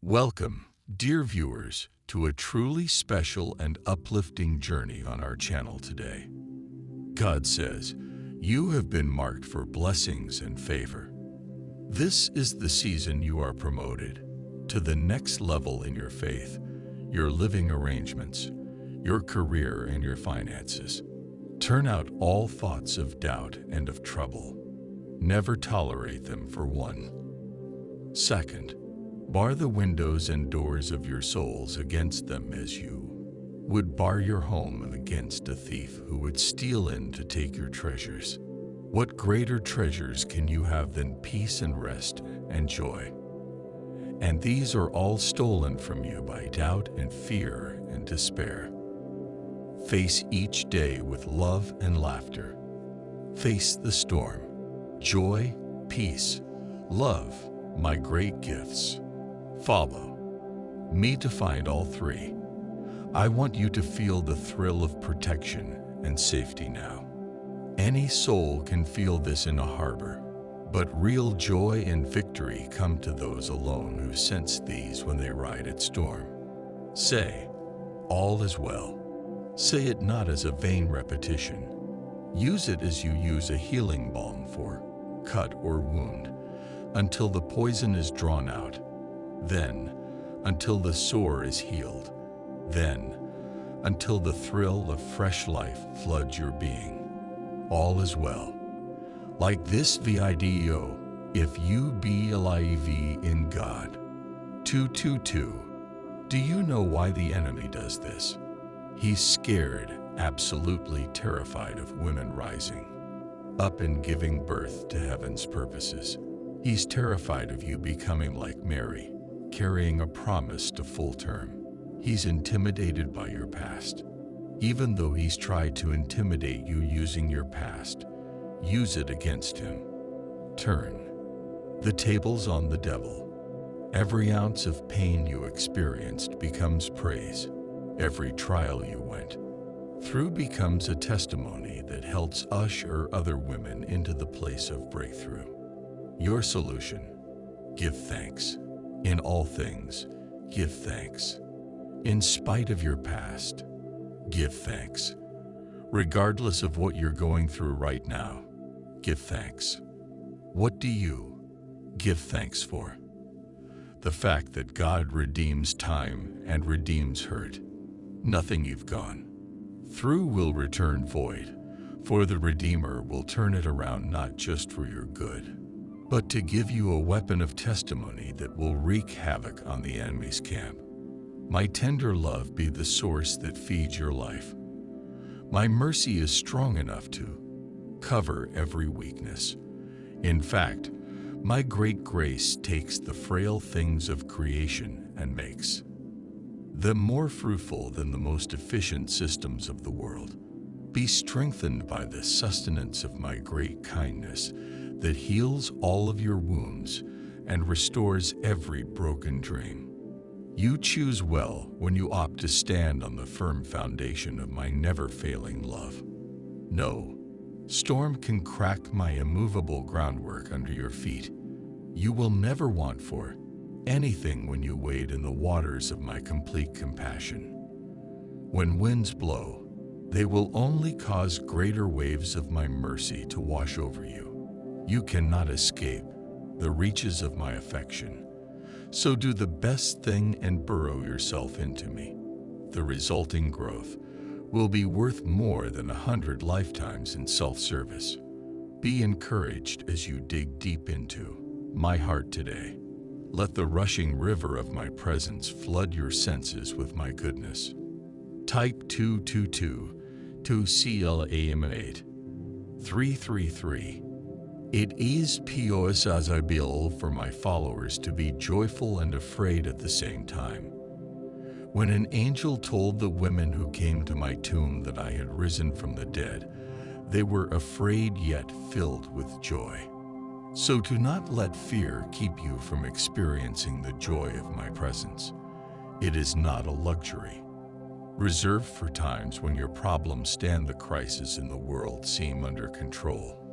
Welcome, dear viewers, to a truly special and uplifting journey on our channel today. God says, you have been marked for blessings and favor. This is the season you are promoted to the next level in your faith, your living arrangements, your career, and your finances. Turn out all thoughts of doubt and of trouble. Never tolerate them for one second. Bar the windows and doors of your souls against them as you would bar your home against a thief who would steal in to take your treasures. What greater treasures can you have than peace and rest and joy? And these are all stolen from you by doubt and fear and despair. Face each day with love and laughter. Face the storm. Joy, peace, love, my great gifts. Follow me to find all three. I want you to feel the thrill of protection and safety now. Any soul can feel this in a harbor, but real joy and victory come to those alone who sense these when they ride its storm. Say, all is well. Say it not as a vain repetition. Use it as you use a healing balm for cut or wound, until the poison is drawn out. Then, until the sore is healed. Then, until the thrill of fresh life floods your being. All is well. Like this video, if you be alive in God. 222. Do you know why the enemy does this? He's scared, absolutely terrified of women rising up and giving birth to heaven's purposes. He's terrified of you becoming like Mary, carrying a promise to full term. He's intimidated by your past. Even though he's tried to intimidate you using your past, use it against him. Turn the tables on the devil. Every ounce of pain you experienced becomes praise. Every trial you went through becomes a testimony that helps usher other women into the place of breakthrough. Your solution: give thanks. In all things, give thanks. In spite of your past, give thanks. Regardless of what you're going through right now, give thanks. What do you give thanks for? The fact that God redeems time and redeems hurt. Nothing you've gone through will return void, for the Redeemer will turn it around not just for your good, but to give you a weapon of testimony that will wreak havoc on the enemy's camp. My tender love be the source that feeds your life. My mercy is strong enough to cover every weakness. In fact, my great grace takes the frail things of creation and makes them more fruitful than the most efficient systems of the world. Be strengthened by the sustenance of my great kindness that heals all of your wounds and restores every broken dream. You choose well when you opt to stand on the firm foundation of my never-failing love. No storm can crack my immovable groundwork under your feet. You will never want for anything when you wade in the waters of my complete compassion. When winds blow, they will only cause greater waves of my mercy to wash over you. You cannot escape the reaches of my affection. So do the best thing and burrow yourself into me. The resulting growth will be worth more than 100 lifetimes in self-service. Be encouraged as you dig deep into my heart today. Let the rushing river of my presence flood your senses with my goodness. Type 222 to CLAM8 333. It is possible for my followers to be joyful and afraid at the same time. When an angel told the women who came to my tomb that I had risen from the dead, they were afraid yet filled with joy. So do not let fear keep you from experiencing the joy of my presence. It is not a luxury, reserved for times when your problems stand the crisis in the world seem under control.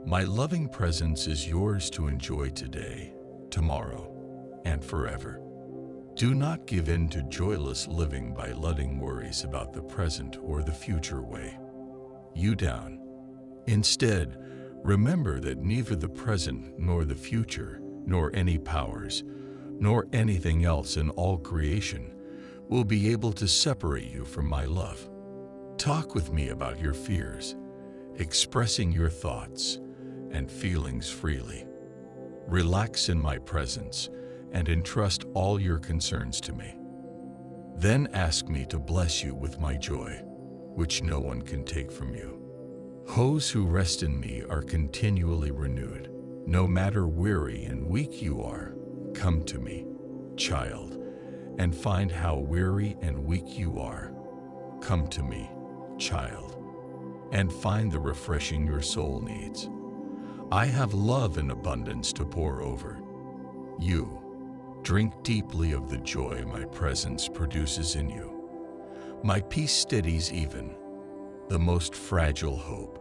My loving presence is yours to enjoy today, tomorrow, and forever. Do not give in to joyless living by letting worries about the present or the future weigh you down. Instead, remember that neither the present nor the future, nor any powers, nor anything else in all creation will be able to separate you from my love. Talk with me about your fears, expressing your thoughts and feelings freely. Relax in my presence and entrust all your concerns to me. Then ask me to bless you with my joy, which no one can take from you. Those who rest in me are continually renewed. No matter weary and weak you are, come to me, child, and find how weary and weak you are. Come to me, child, and find the refreshing your soul needs. I have love in abundance to pour over you. Drink deeply of the joy my presence produces in you. My peace steadies even the most fragile hope.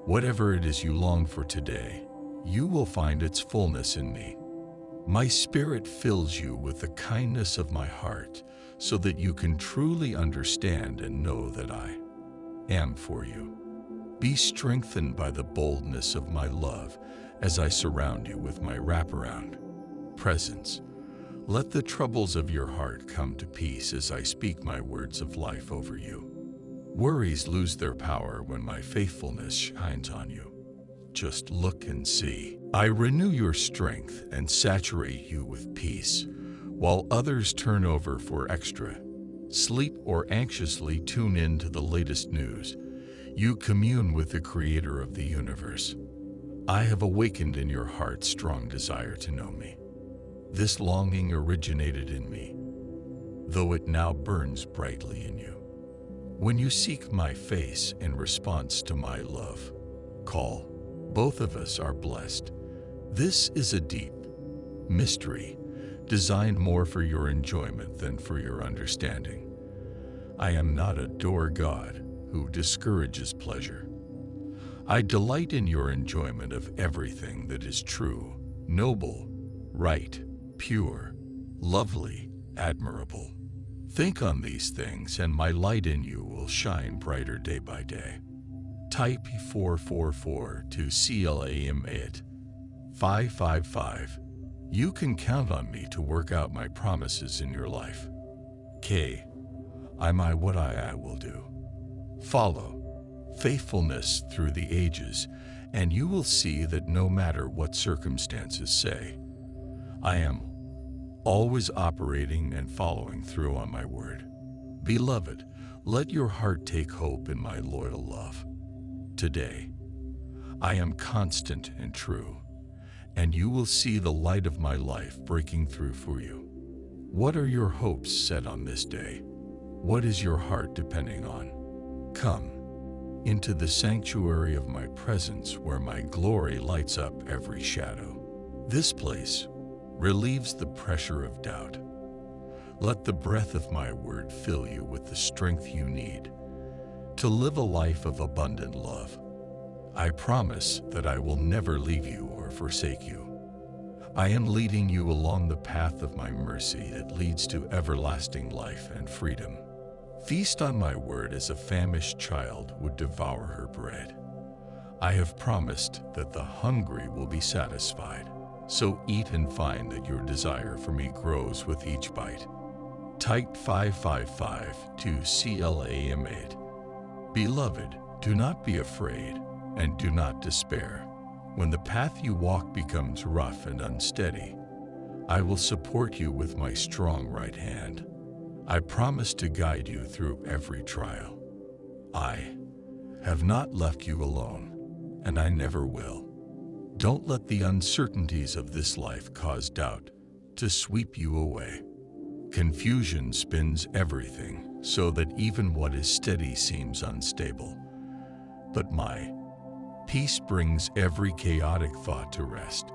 Whatever it is you long for today, you will find its fullness in me. My spirit fills you with the kindness of my heart so that you can truly understand and know that I am for you. Be strengthened by the boldness of my love as I surround you with my wraparound presence. Let the troubles of your heart come to peace as I speak my words of life over you. Worries lose their power when my faithfulness shines on you. Just look and see. I renew your strength and saturate you with peace, while others turn over for extra sleep or anxiously tune in to the latest news. You commune with the Creator of the universe. I have awakened in your heart strong desire to know me. This longing originated in me, though it now burns brightly in you. When you seek my face in response to my love call, both of us are blessed. This is a deep mystery, designed more for your enjoyment than for your understanding. I am not a door god who discourages pleasure. I delight in your enjoyment of everything that is true, noble, right, pure, lovely, admirable. Think on these things, and my light in you will shine brighter day by day. Type 444 to CLAM8 555. You can count on me to work out my promises in your life. I'm what I will do. Follow faithfulness through the ages, and you will see that no matter what circumstances say, I am always operating and following through on my word. Beloved, let your heart take hope in my loyal love. Today, I am constant and true, and you will see the light of my life breaking through for you. What are your hopes set on this day? What is your heart depending on? Come into the sanctuary of my presence where my glory lights up every shadow. This place relieves the pressure of doubt. Let the breath of my word fill you with the strength you need to live a life of abundant love. I promise that I will never leave you or forsake you. I am leading you along the path of my mercy that leads to everlasting life and freedom. Feast on my word as a famished child would devour her bread. I have promised that the hungry will be satisfied. So eat and find that your desire for me grows with each bite. Type 555 to CLAM8. Beloved, do not be afraid and do not despair. When the path you walk becomes rough and unsteady, I will support you with my strong right hand. I promise to guide you through every trial. I have not left you alone, and I never will. Don't let the uncertainties of this life cause doubt to sweep you away. Confusion spins everything so that even what is steady seems unstable. But my peace brings every chaotic thought to rest,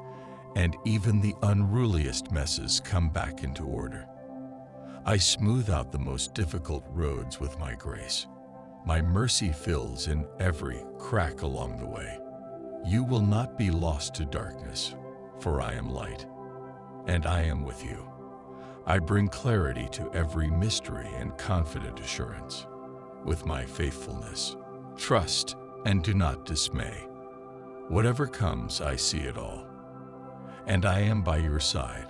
and even the unruliest messes come back into order. I smooth out the most difficult roads with my grace. My mercy fills in every crack along the way. You will not be lost to darkness, for I am light, and I am with you. I bring clarity to every mystery and confident assurance. With my faithfulness, trust, and do not dismay. Whatever comes, I see it all. And I am by your side.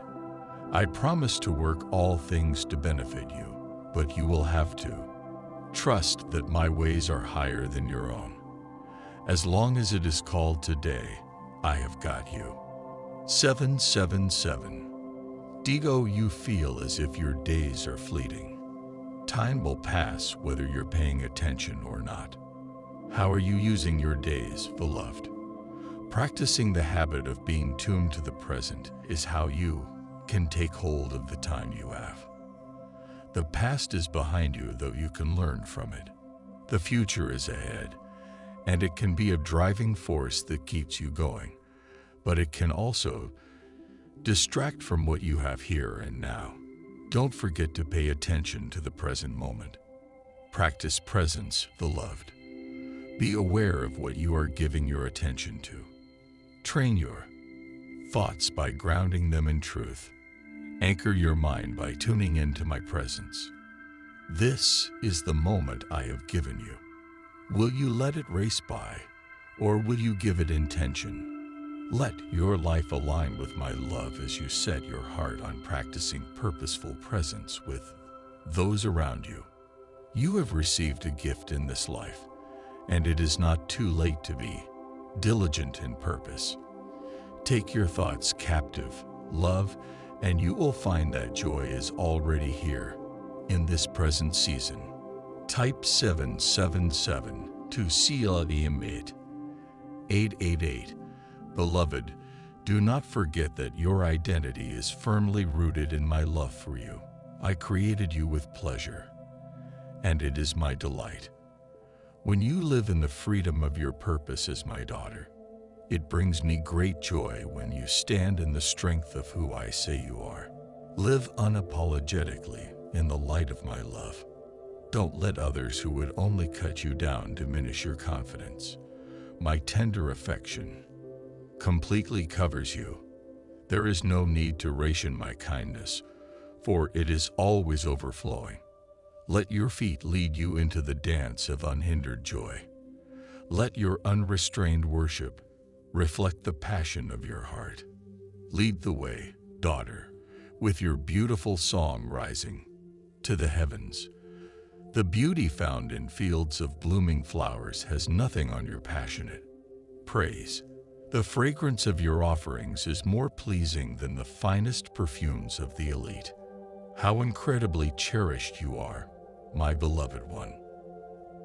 I promise to work all things to benefit you, but you will have to trust that my ways are higher than your own. As long as it is called today, I have got you. 777. Digo, you feel as if your days are fleeting. Time will pass whether you're paying attention or not. How are you using your days, beloved? Practicing the habit of being tuned to the present is how you can take hold of the time you have. The past is behind you, though you can learn from it. The future is ahead, and it can be a driving force that keeps you going, but it can also distract from what you have here and now. Don't forget to pay attention to the present moment. Practice presence, beloved. Be aware of what you are giving your attention to. Train your thoughts by grounding them in truth. Anchor your mind by tuning into my presence. This is the moment I have given you. Will you let it race by, or will you give it intention? Let your life align with my love as you set your heart on practicing purposeful presence with those around you. You have received a gift in this life, and it is not too late to be diligent in purpose. Take your thoughts captive, love, and you will find that joy is already here in this present season. Type 777 to seal it. 888. Beloved, do not forget that your identity is firmly rooted in my love for you. I created you with pleasure, and it is my delight. When you live in the freedom of your purpose as my daughter, it brings me great joy when you stand in the strength of who I say you are. Live unapologetically in the light of my love. Don't let others who would only cut you down diminish your confidence. My tender affection completely covers you. There is no need to ration my kindness, for it is always overflowing. Let your feet lead you into the dance of unhindered joy. Let your unrestrained worship reflect the passion of your heart. Lead the way, daughter, with your beautiful song rising to the heavens. The beauty found in fields of blooming flowers has nothing on your passionate praise. The fragrance of your offerings is more pleasing than the finest perfumes of the elite. How incredibly cherished you are, my beloved one.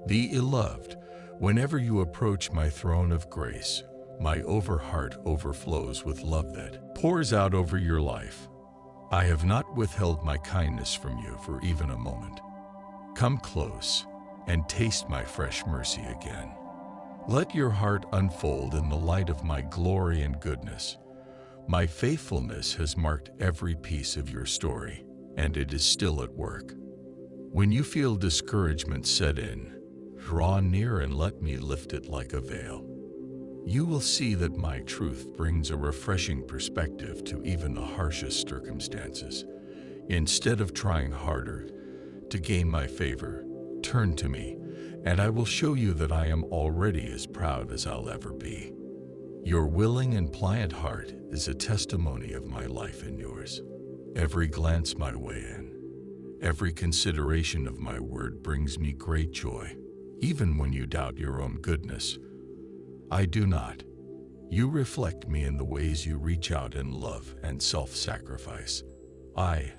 The beloved, whenever you approach my throne of grace, my heart overflows with love that pours out over your life. I have not withheld my kindness from you for even a moment. Come close and taste my fresh mercy again. Let your heart unfold in the light of my glory and goodness. My faithfulness has marked every piece of your story, and it is still at work. When you feel discouragement set in, draw near and let me lift it like a veil. You will see that my truth brings a refreshing perspective to even the harshest circumstances. Instead of trying harder to gain my favor, turn to me, and I will show you that I am already as proud as I'll ever be. Your willing and pliant heart is a testimony of my life and yours. Every glance my way in, every consideration of my word brings me great joy. Even when you doubt your own goodness, I do not. You reflect me in the ways you reach out in love and self-sacrifice. I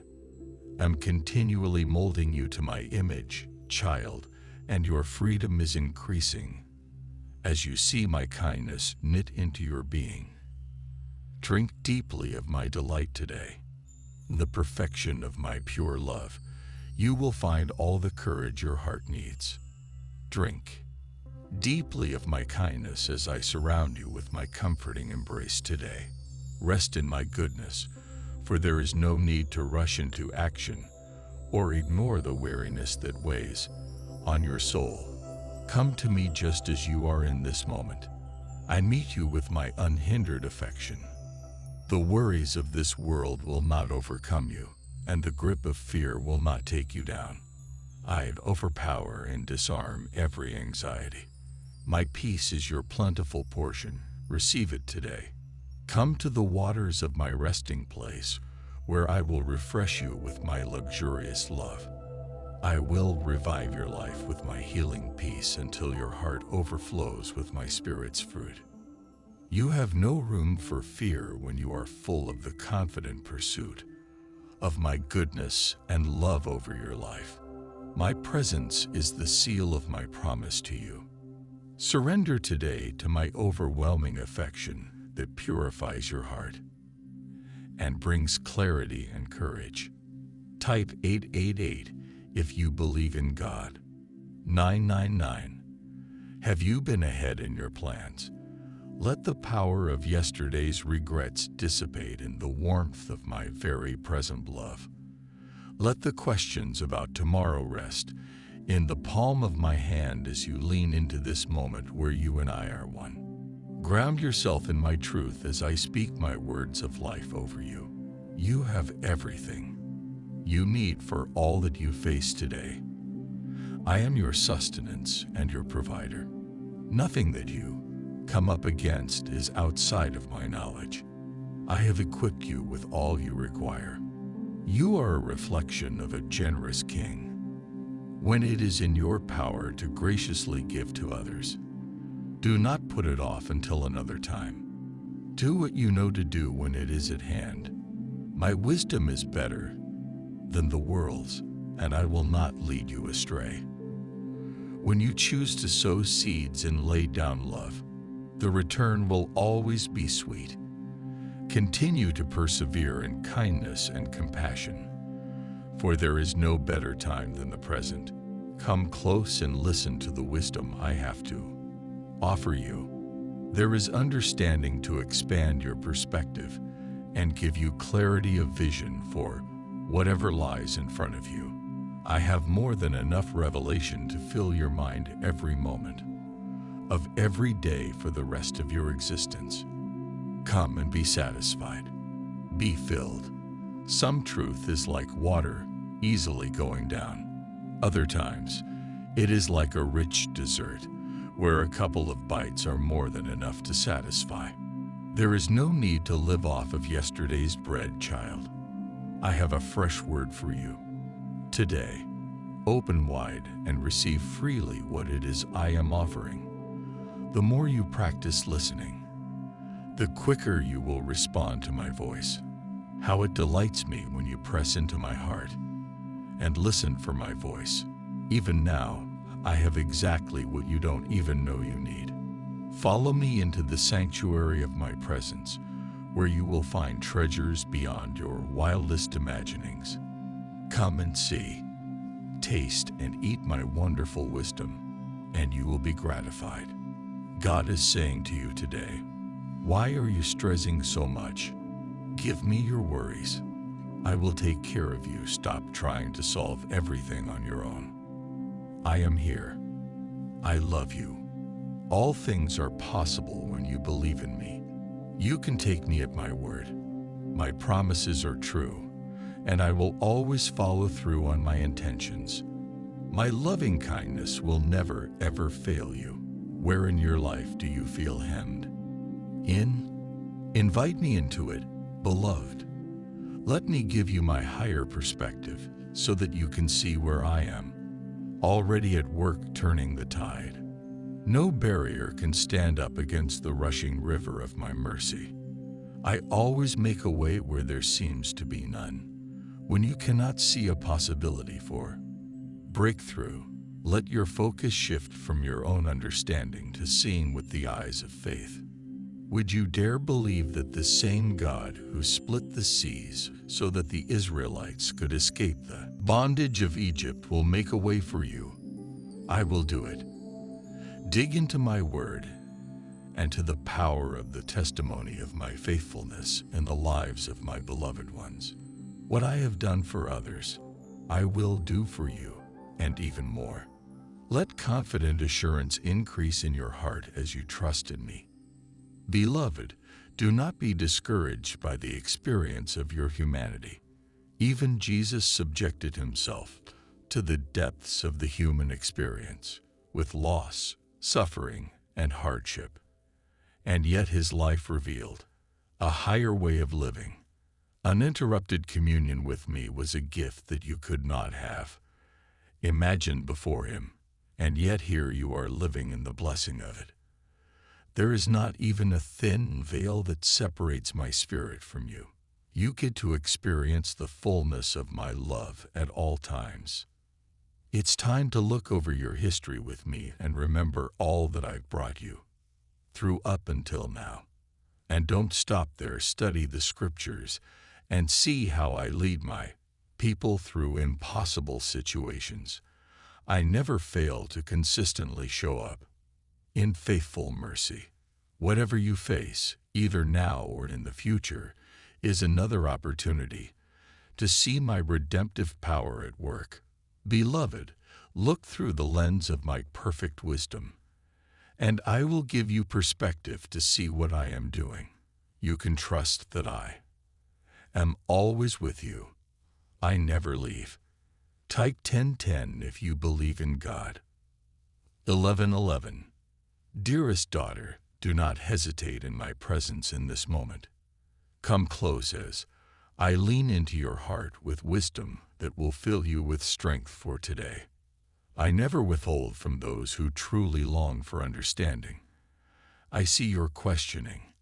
am continually molding you to my image, child, and your freedom is increasing as you see my kindness knit into your being. Drink deeply of my delight today, the perfection of my pure love. You will find all the courage your heart needs. Drink deeply of my kindness as I surround you with my comforting embrace today. Rest in my goodness, for there is no need to rush into action or ignore the weariness that weighs on your soul. Come to me just as you are in this moment. I meet you with my unhindered affection. The worries of this world will not overcome you. and the grip of fear will not take you down. I overpower and disarm every anxiety. My peace is your plentiful portion. Receive it today. Come to the waters of my resting place, where I will refresh you with my luxurious love. I will revive your life with my healing peace until your heart overflows with my Spirit's fruit. You have no room for fear when you are full of the confident pursuit of my goodness and love over your life. My presence is the seal of my promise to you. Surrender today to my overwhelming affection that purifies your heart and brings clarity and courage. Type 888 if you believe in God. 999. Have you been ahead in your plans? Let the power of yesterday's regrets dissipate in the warmth of my very present love. Let the questions about tomorrow rest in the palm of my hand as you lean into this moment where you and I are one. Ground yourself in my truth as I speak my words of life over you. You have everything you need for all that you face today. I am your sustenance and your provider. Nothing that you come up against is outside of my knowledge. I have equipped you with all you require. You are a reflection of a generous King. When it is in your power to graciously give to others, do not put it off until another time. Do what you know to do when it is at hand. My wisdom is better than the world's, and I will not lead you astray. When you choose to sow seeds and lay down love, the return will always be sweet. Continue to persevere in kindness and compassion, for there is no better time than the present. Come close and listen to the wisdom I have to offer you. There is understanding to expand your perspective and give you clarity of vision for whatever lies in front of you. I have more than enough revelation to fill your mind every moment of every day for the rest of your existence. Come and be satisfied. Be filled. Some truth is like water, easily going down. Other times, it is like a rich dessert, where a couple of bites are more than enough to satisfy. There is no need to live off of yesterday's bread, child. I have a fresh word for you. Today, open wide and receive freely what it is I am offering. The more you practice listening, the quicker you will respond to my voice. How it delights me when you press into my heart and listen for my voice. Even now, I have exactly what you don't even know you need. Follow me into the sanctuary of my presence, where you will find treasures beyond your wildest imaginings. Come and see, taste, and eat my wonderful wisdom, and you will be gratified. God is saying to you today, why are you stressing so much? Give me your worries. I will take care of you. Stop trying to solve everything on your own. I am here. I love you. All things are possible when you believe in me. You can take me at my word. My promises are true, and I will always follow through on my intentions. My loving kindness will never, ever fail you. Where in your life do you feel hemmed in? Invite me into it, beloved. Let me give you my higher perspective so that you can see where I am, already at work turning the tide. No barrier can stand up against the rushing river of my mercy. I always make a way where there seems to be none. When you cannot see a possibility for breakthrough, let your focus shift from your own understanding to seeing with the eyes of faith. Would you dare believe that the same God who split the seas so that the Israelites could escape the bondage of Egypt will make a way for you? I will do it. Dig into my word and to the power of the testimony of my faithfulness in the lives of my beloved ones. What I have done for others, I will do for you, and even more. Let confident assurance increase in your heart as you trust in me. Beloved, do not be discouraged by the experience of your humanity. Even Jesus subjected himself to the depths of the human experience, with loss, suffering, and hardship. And yet his life revealed a higher way of living. Uninterrupted communion with me was a gift that you could not have imagined before him, and yet here you are living in the blessing of it. There is not even a thin veil that separates my spirit from you. You get to experience the fullness of my love at all times. It's time to look over your history with me and remember all that I've brought you through up until now. And don't stop there. Study the scriptures and see how I lead my people through impossible situations. I never fail to consistently show up in faithful mercy. Whatever you face, either now or in the future, is another opportunity to see my redemptive power at work. Beloved, look through the lens of my perfect wisdom, and I will give you perspective to see what I am doing. You can trust that I am always with you. I never leave. Type 1010 if you believe in God. 11:11. Dearest daughter, do not hesitate in my presence in this moment. Come close as I lean into your heart with wisdom that will fill you with strength for today. I never withhold from those who truly long for understanding. I see your questioning,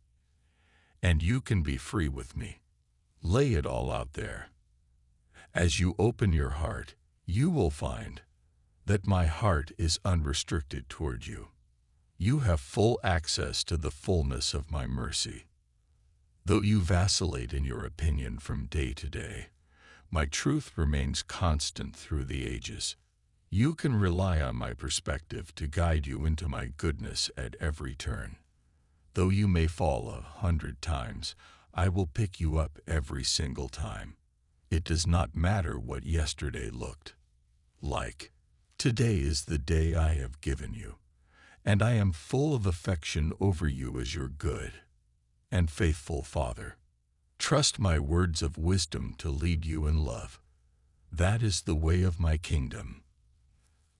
and you can be free with me. Lay it all out there. As you open your heart, you will find that my heart is unrestricted toward you. You have full access to the fullness of my mercy. Though you vacillate in your opinion from day to day, my truth remains constant through the ages. You can rely on my perspective to guide you into my goodness at every turn. Though you may fall 100 times, I will pick you up every single time. It does not matter what yesterday looked like. Today is the day I have given you, and I am full of affection over you as your good and faithful Father. Trust my words of wisdom to lead you in love. That is the way of my kingdom.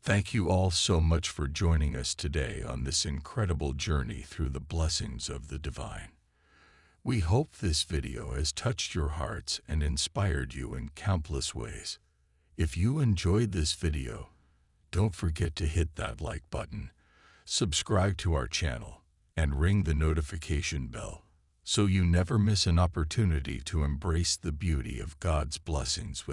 Thank you all so much for joining us today on this incredible journey through the blessings of the divine. We hope this video has touched your hearts and inspired you in countless ways. If you enjoyed this video, don't forget to hit that like button, subscribe to our channel, and ring the notification bell so you never miss an opportunity to embrace the beauty of God's blessings with